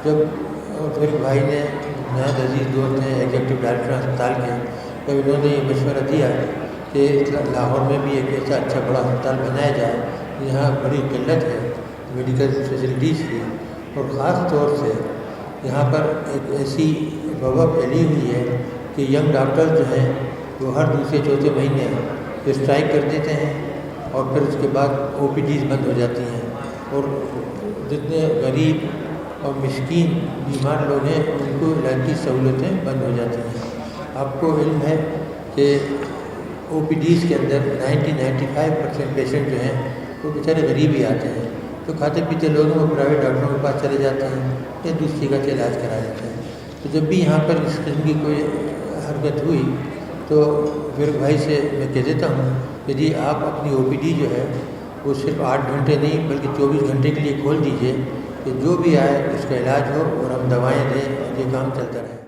جب میرے بھائی نے نہایت عزیز دوست ہیں ایگزیکٹو ڈائریکٹر اسپتال کے، تب انہوں نے یہ مشورہ دیا کہ لاہور میں بھی ایک ایسا اچھا بڑا اسپتال بنایا جائے، یہاں بڑی قلت ہے میڈیکل فیسلٹیز کی، اور خاص طور سے یہاں پر ایک ایسی وبا پھیلی ہوئی ہے کہ ینگ ڈاکٹر جو ہیں وہ ہر دوسرے چوتھے مہینے اسٹرائک کر دیتے ہیں، اور پھر اس کے بعد او پی ڈیز بند ہو جاتی ہیں، اور جتنے غریب اور مسکین بیمار لوگ ہیں ان کو علاج کی سہولتیں بند ہو جاتی ہیں۔ آپ کو علم ہے کہ او پی ڈیز کے اندر 95% پیشنٹ جو ہیں وہ بیچارے غریب ہی آتے ہیں، تو کھاتے پیتے لوگ وہ پرائیویٹ ڈاکٹروں کے پاس چلے جاتے ہیں یا دوسری جگہ سے علاج کرا لیتے ہیں۔ تو جب بھی یہاں پر اس قسم کی کوئی حرکت ہوئی تو پھر بھائی سے میں کہہ دیتا ہوں کہ جی آپ اپنی او پی ڈی جو ہے وہ صرف 8 گھنٹے نہیں بلکہ 24 گھنٹے کے لیے کھول دیجئے کہ جو بھی آئے اس کا علاج ہو اور ہم دوائیں دیں، یہ کام چلتا رہے۔